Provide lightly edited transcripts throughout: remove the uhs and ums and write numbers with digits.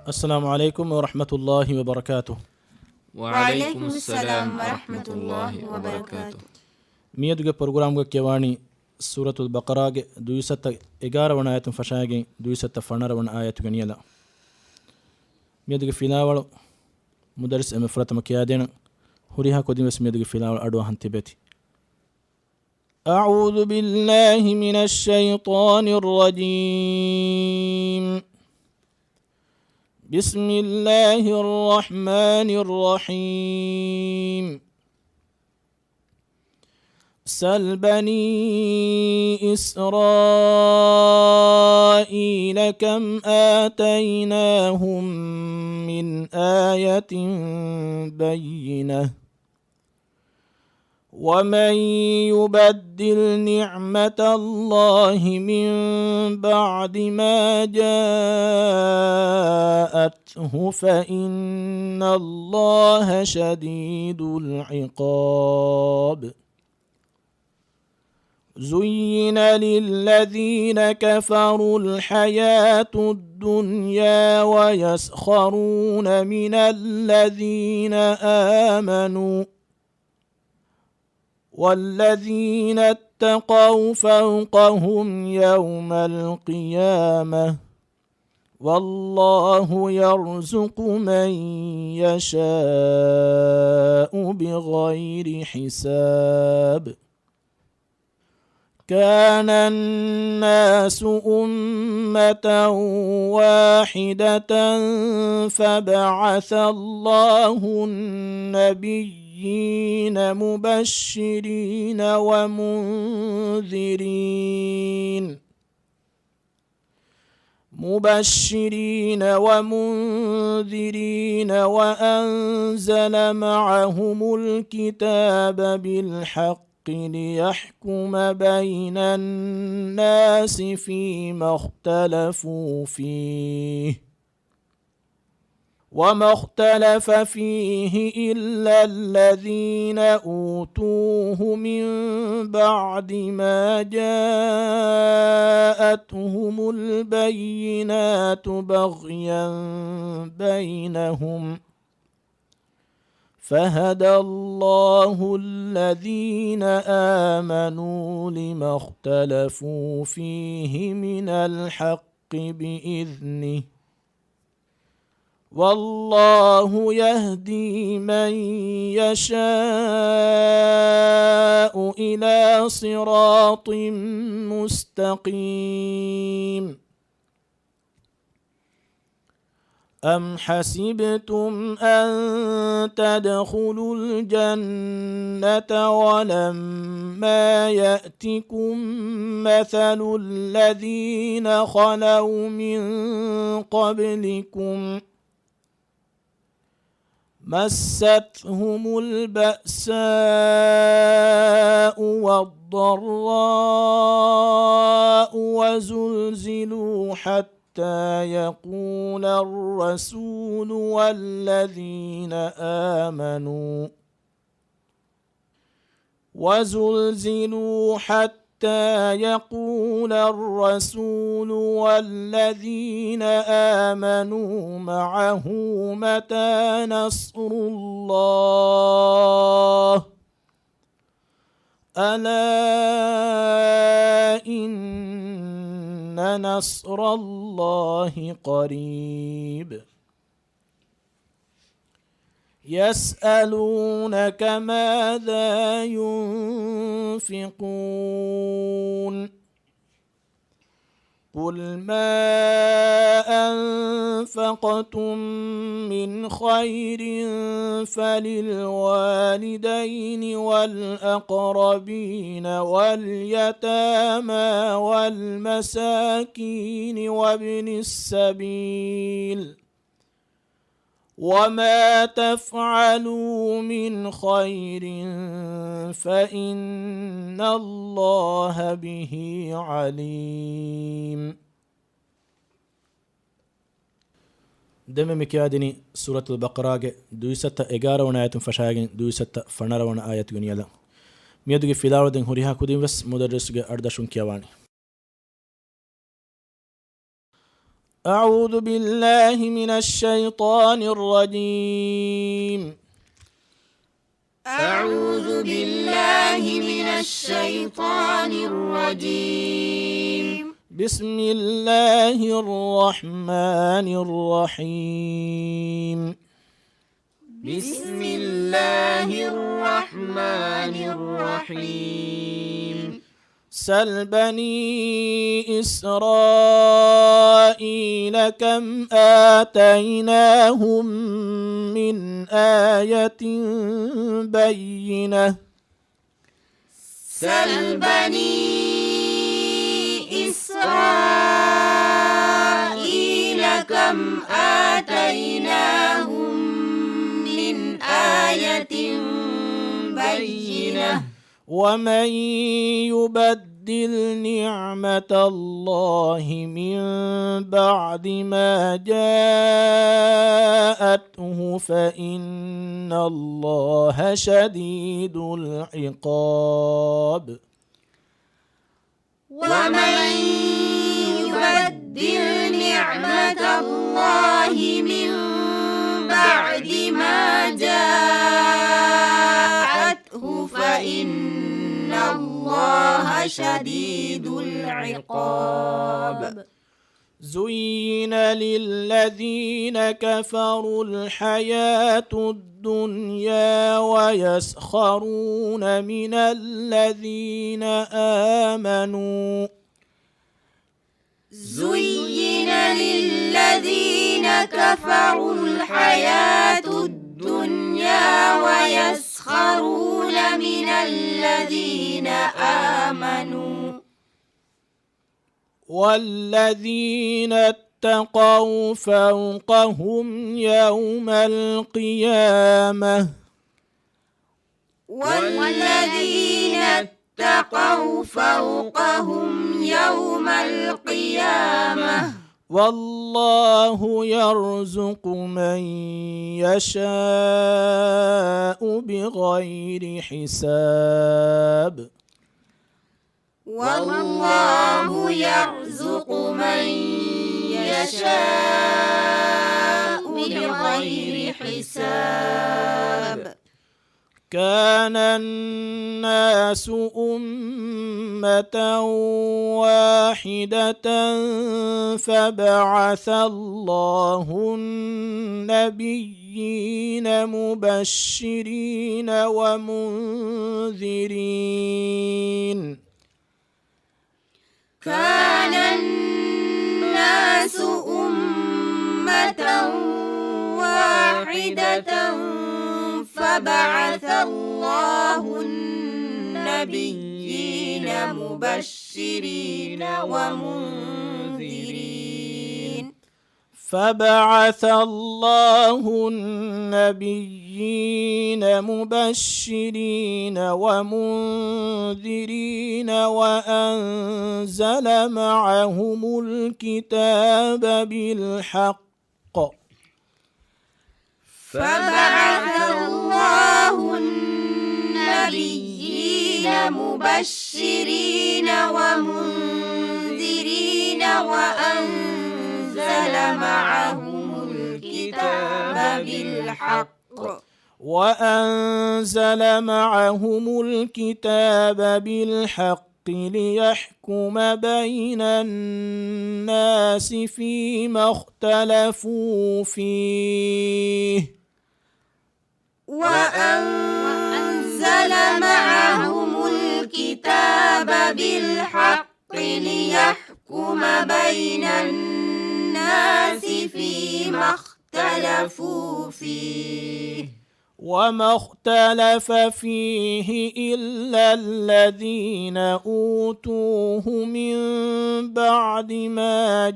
السلام عليكم ورحمة الله وبركاته. وعليكم السلام ورحمة الله وبركاته. ميدوغ پروگرام كيواني سورة البقرة 211 آيات فشاگين 212 آيات غنيلا ميدوغ فيلاول مدرس مفرط مكيادين هريها كودين بس ميدوغ فيلاول أدوا هنتبتي. أعوذ بالله من الشيطان الرجيم. بسم الله الرحمن الرحيم. سل بني إسرائيل كم آتيناهم من آية بينة ومن يبدل نعمة الله من بعد ما جاءته فإن الله شديد العقاب. زين للذين كفروا الحياة الدنيا ويسخرون من الذين آمنوا والذين اتقوا فوقهم يوم القيامة والله يرزق من يشاء بغير حساب. كان الناس أمة واحدة فبعث الله النبيين مبشرين ومنذرين وأنزل معهم الكتاب بالحق ليحكم بين الناس فيما اختلفوا فيه وما اختلف فيه إلا الذين أوتوه من بعد ما جاءتهم البينات بغيا بينهم فهدى الله الذين آمنوا لما اختلفوا فيه من الحق بإذنه والله يهدي من يشاء إلى صراط مستقيم. أم حسبتم أن تدخلوا الجنة ولما يأتكم مثل الذين خلوا من قبلكم مستهم البأساء والضراء وزلزلوا حتى يقول الرسول والذين آمنوا معه متى نصر الله ألا إن نصر الله قريب. يسألونك ماذا ينفقون قل ما أنفقتم من خير فللوالدين والأقربين واليتامى والمساكين وابن السبيل وما تفعلوا من خير فإن الله به عليم. دم مكيادني سورة البقرة 211 آيات فشاگين 212 آيات غنيلا ميدوغي فيلاو دين هوريها كودين بس مدرسوغي أردشون كيواني. أعوذ بالله من الشيطان الرجيم. أعوذ بالله من الشيطان الرجيم. بسم الله الرحمن الرحيم. بسم الله الرحمن الرحيم. سل بني إسرائيل كم آتيناهم من آية بينة. سل بني إسرائيل كم آتيناهم من آية بينة. ومن يبدل نعمة الله من بعد ما جاءته فإن الله شديد العقاب. ومن يبدل نعمة الله من بعد ما جاءته فإن الله شديد العقاب. زين للذين كفروا الحياة الدنيا ويسخرون من الذين آمنوا. زين للذين كفروا الحياة الدنيا ويسخرون من الذين آمنوا. والذين اتقوا فوقهم يوم القيامة. والذين اتقوا فوقهم يوم القيامة. والله يرزق من يشاء بغير حساب. والله يرزق من يشاء بغير حساب. كان الناس أمة واحدة فبعث الله النبيين مبشرين ومنذرين. كان الناس أمة واحدة فبعث الله النبيين مبشرين ومنذرين. فبعث الله النبيين مبشرين ومنذرين وأنزل معهم الكتاب بالحق. فبعث الله النبيين مبشرين ومنذرين وأنزل معهم الكتاب بالحق. وأنزل معهم الكتاب بالحق ليحكم بين الناس فيما اختلفوا فيه. وأنزل معهم الكتاب بالحق ليحكم بين الناس فيما اختلفوا فيه. وما اختلف فيه إلا الذين أوتوه من بعد ما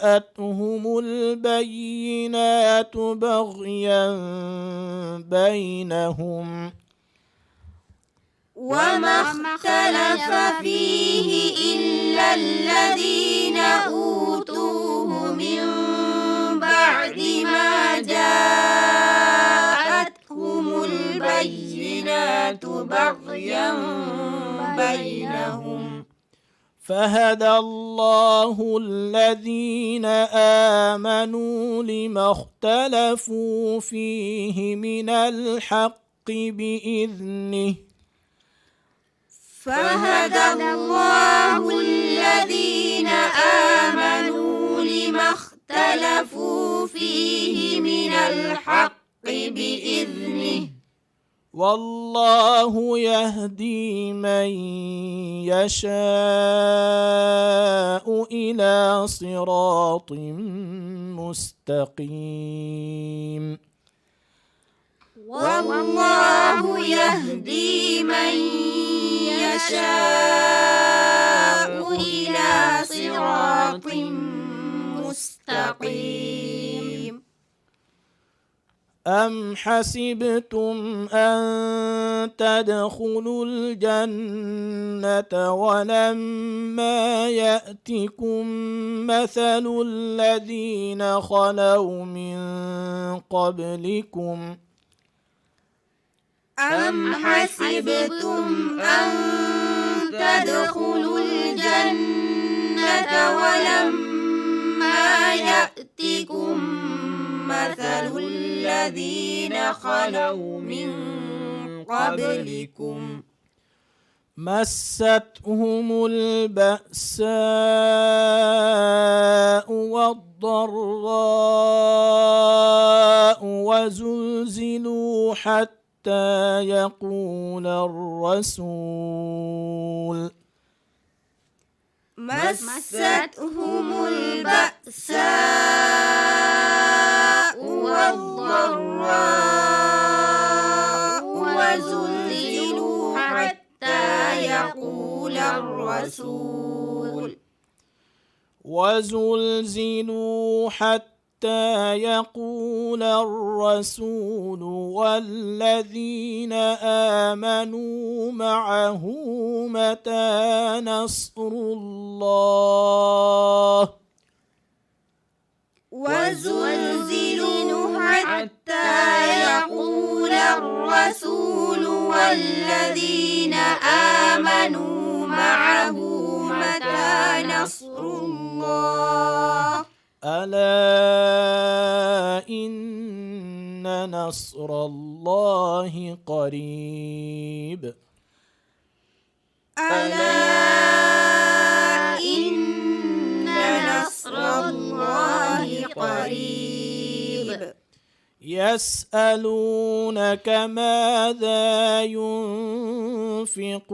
جاءتهم البينات بغيا بينهم. وما اختلف فيه إلا الذين أوتوه من بعد ما جاءتهم البينات بغيا بينهم. فهدى الله الذين آمنوا لما اختلفوا فيه من الحق بإذنه فهدى الله الذين آمنوا لما اختلفوا فيه من الحق بإذنه والله يهدي من يشاء إلى صراط مستقيم والله يهدي من يشاء إلى صراط مستقيم أم حسبتم أن تدخلوا الجنة ولما يأتكم مثل الذين خلوا من قبلكم أم حسبتم أن تدخلوا الجنة ولما يأتكم مثل الذين خلوا من قبلكم مستهم البأساء والضراء وزلزلوا حتى يقول الرسول مستهم البأساء والضراء وزلزلوا حتى يقول الرسول والذين آمنوا معه متى نصر الله وزلزلوا حتى يقول الرسول والذين آمنوا معه متى نصر الله ألا إن نصر الله قريب ألا إن نصر الله قريب يسألونك ماذا ينفقون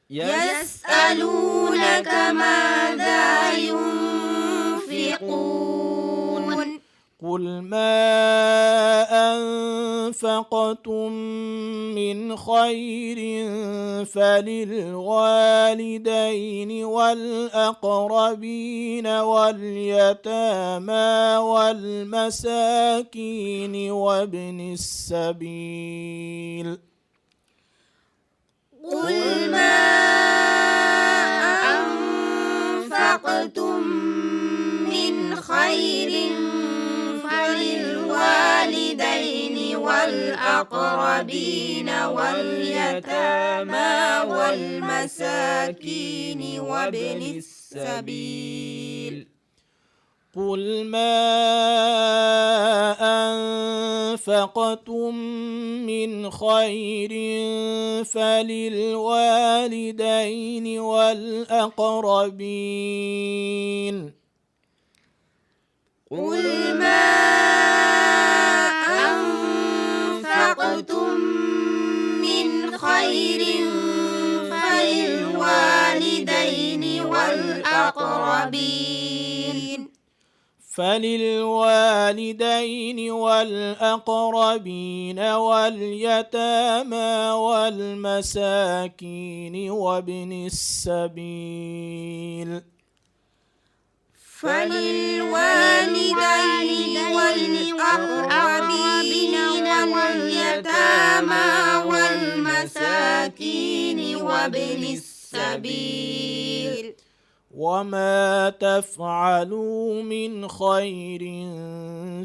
يسألونك ماذا ينفقون قل ما أنفقتم من خير فللوالدين والأقربين واليتامى والمساكين وابن السبيل قل ما أنفقتم من خير فللوالدين والأقربين واليتامى والمساكين وابن السبيل قل ما أنفقتم من خير فللوالدين والأقربين قل ما أنفقتم من خير فللوالدين والأقربين واليتامى والمساكين وابن السبيل فللوالدين والأقربين واليتامى والمساكين وابن السبيل وما تفعلوا من خير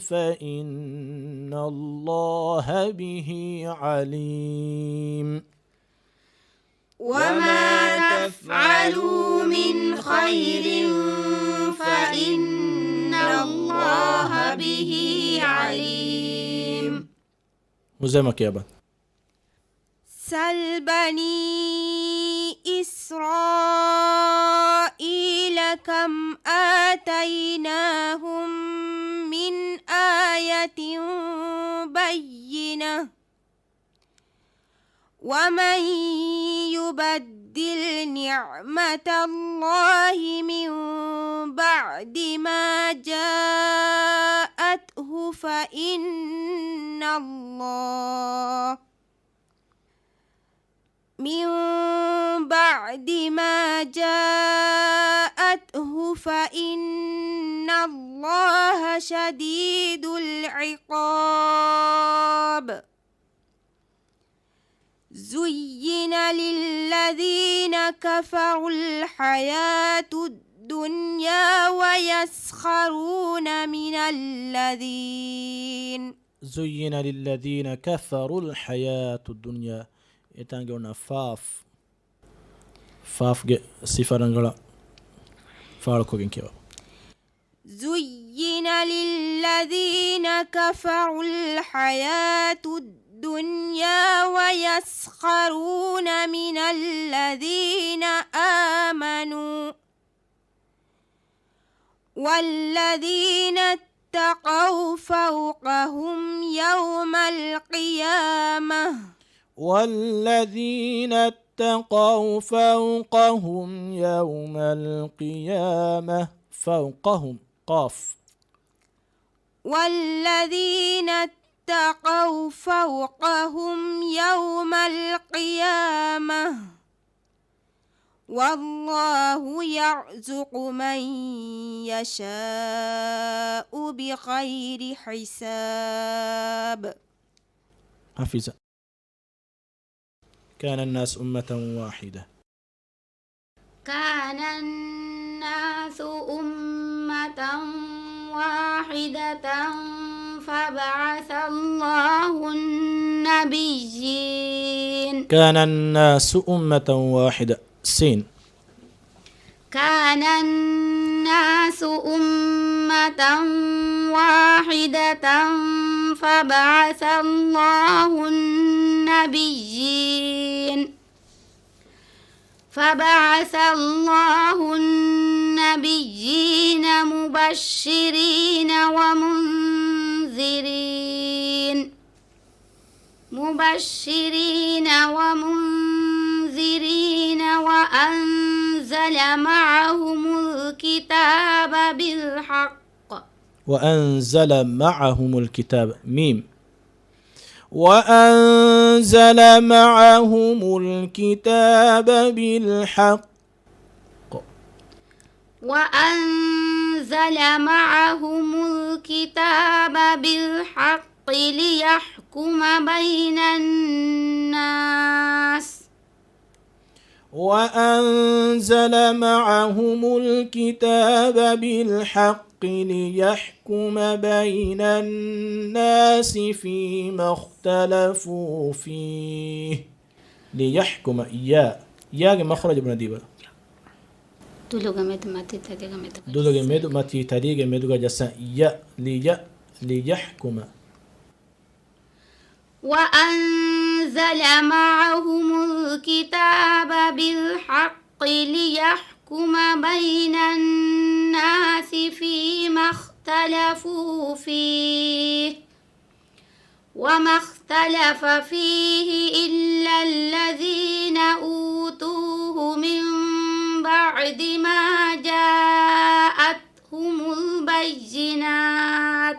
فإن الله به عليم وما تفعلوا من خير فإن الله به عليم. مزمك يا بابا. سل بني إسرائيل كم آتيناهم من آية بينة ومن يبدل نعمة الله من بعد ما جاءته فإن الله شديد العقاب. زين للذين كفروا الحياة الدنيا ويسخرون من الذين زين للذين كفروا الحياة الدنيا. إتانجونا فاف سفرنغلا فاركو جنكيوا. زين للذين كفروا الحياة الدنيا ويسخرون من الذين آمنوا والذين اتقوا فوقهم يوم القيامة والذين اتقوا فوقهم يوم القيامة. فوقهم قاف. والذين اتقوا فوقهم يوم القيامة والله يرزق من يشاء بغير حساب. حفظ. كان الناس أمة واحدة. كان الناس أمة واحدة فبعث الله النبيين. كان الناس أمة واحدة. سين. كان الناس أمة واحدة فبعث الله النبيين. فبعث الله النبيين مبشرين ومنذرين وأنزل معهم الكتاب بالحق. وأنزل معهم الكتاب. ميم. وأنزل معهم الكتاب بالحق. وأنزل معهم الكتاب بالحق ليحكم بين الناس. وأنزل معهم الكتاب بالحق ليحكم بين الناس فيما اختلفوا فيه. ليحكم يا مخرج ابن ديبا. دولو ميدو ماتي تاريغ ميدو جسا يا ليحكم. وأنزل معهم الكتاب بالحق ليحكم بين الناس فيما اختلفوا فيه وما اختلف فيه إلا الذين أوتوه من بعد ما جاءتهم البينات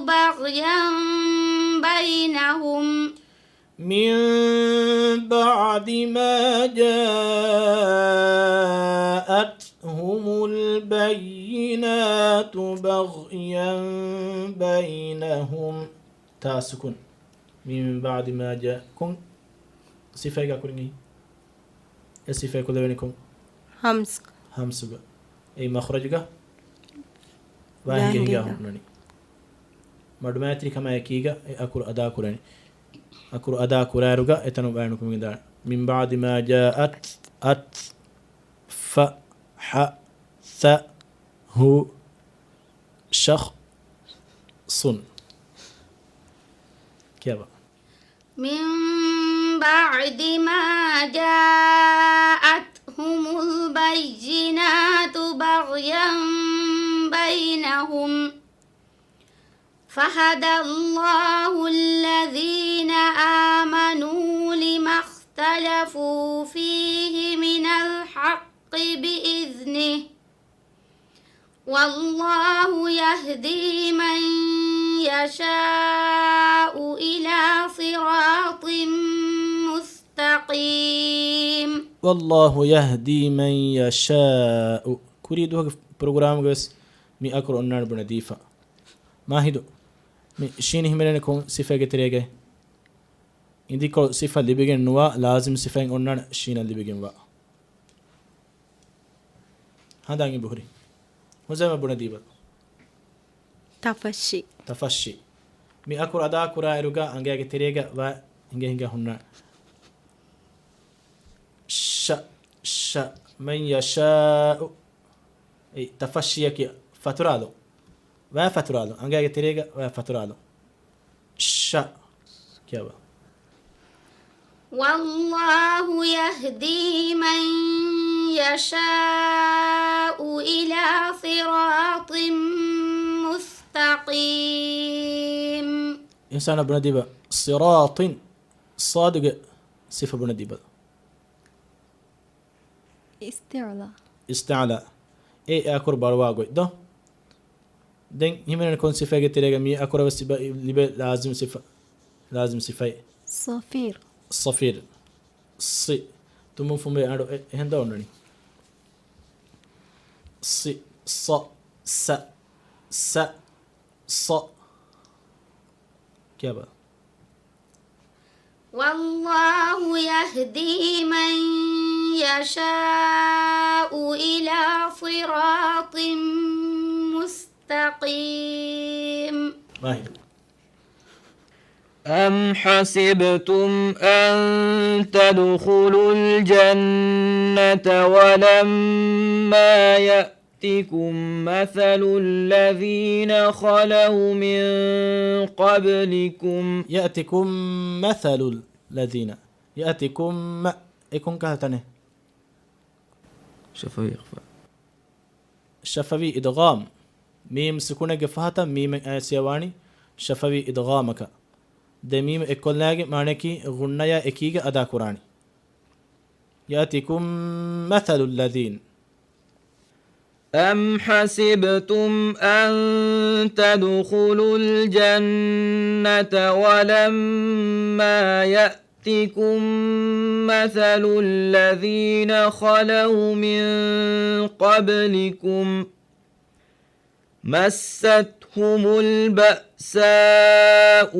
بغيا بينهم. من بعد ما جاءتهم البينات بغيا بينهم. تاسكن من بعد ما جاءكم صفة كورني الصفة كلها بينكم همس أي مخرجك واهنگه هنگه هنوني مدماتري كما يكيغا أكر أدا كوراني أكر أدا كوراروغا إتنو بيانكم من دار من بعد ما جاءت ف ح ث هو شخص كيف من بعد ما جاءتهم البينات بغيا بينهم فهدى الله الذين آمنوا لما اختلفوا فيه من الحق بإذنه والله يهدي من يشاء إلى صراط مستقيم والله يهدي من يشاء كريدو برنامج بس مي أكر أنار بنديفا ما هيدو مي شين همرنا كون صفة كتيرة إندي كل صفة اللي بيجن نوا لازم صفة أنار شين اللي بيجن وا هذا عندي بحري وزي ما بنديفا تفشي مي أكر أدا كورا إروجا أنجا كتيرة وا هنجا هنا ش من يشاء تفشيك فترالو و فترالو أنجا كتيرة و فترالو ش كيا والله يهدي من يشاء إلى صراط مستقيم إنسان بنديبا صراط صادق صفة بنديبا استعلا إيه أكور برواقو ده دين هنا نكون صفة كتيرة مي أكور بس لبى لازم صفة صفير صي تمم فم بيعرو هندا ونني صي ص س ص كيف والله يهدي من يشاء إلى صراط مستقيم ما هي أم حسبتم أن تدخلوا الجنة ولما يأتكم مثل الذين خلوا من قبلكم يأتكم مثل الذين يأتكم يكون كهتنه شفوي إدغام ميم سكونة جفاتا ميم سيواني شفوي إدغامك دميم إكولاج معنكي غنيا إكيجا أدا قراني يأتكم مثل الذين أم حسبتم أن تدخلوا الجنة ولما يأتكم مثل الذين خلوا من قبلكم مستهم البأساء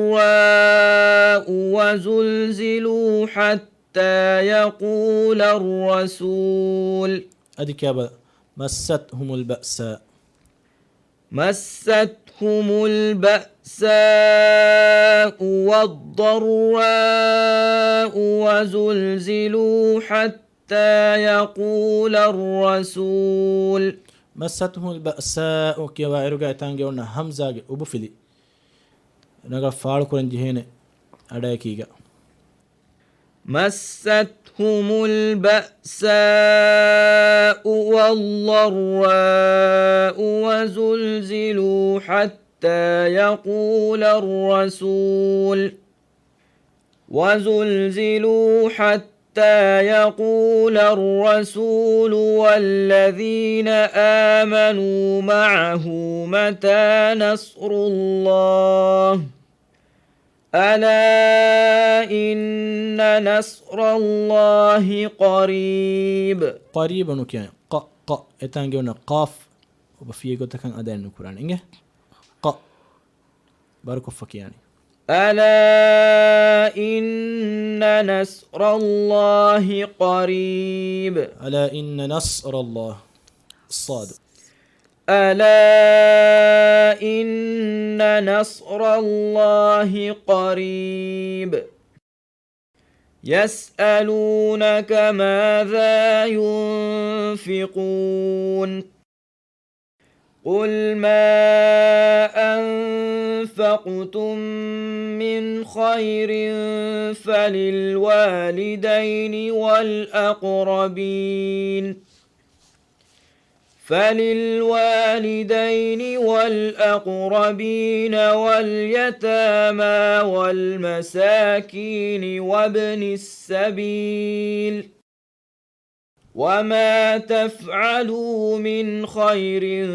والضراء وزلزلوا حتى يقول الرسول أديك يا بلا مستهم البأساء والضراء وزلزلوا حتى يقول الرسول مستهم البأساء كي وعيرجع تانجيونا همزة أبو فيلي نقول فارقون جهنة أدايكيجا مستهم البأساء والضراء وزلزلوا حتى يقول الرسول والذين آمنوا معه متى نصر الله ألا إن نصر الله قريب نكيا ق إتانجيونا قاف وبفيه قلت كان أدين القرآن إنجه ق باركو فكياني ألا إن نصر الله قريب ألا إن نصر الله الصاد ألا إن نصر الله قريب يسألونك ماذا ينفقون قل ما أنفقتم من خير فللوالدين والأقربين واليتامى والمساكين وابن السبيل وما تفعلوا من خير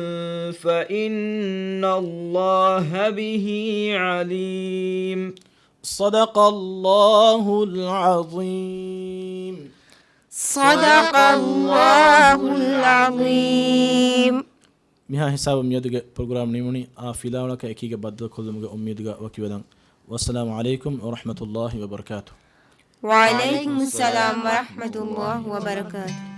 فإن الله به عليم صدق الله العظيم. صدق الله العظيم. මිහා හිසාබ මියදුගේ ප්‍රෝග්‍රෑම් නිමුනි ආ ෆිලාවලක එකීගේ බද්ද කොල්ලමුගේ උම්මියදුගේ වකිවදන් වස්සලාමු අලයිකුම් වරහ්මතුල්ලාහි වබරකාතුහ්. وعليكم السلام ورحمة الله وبركاته.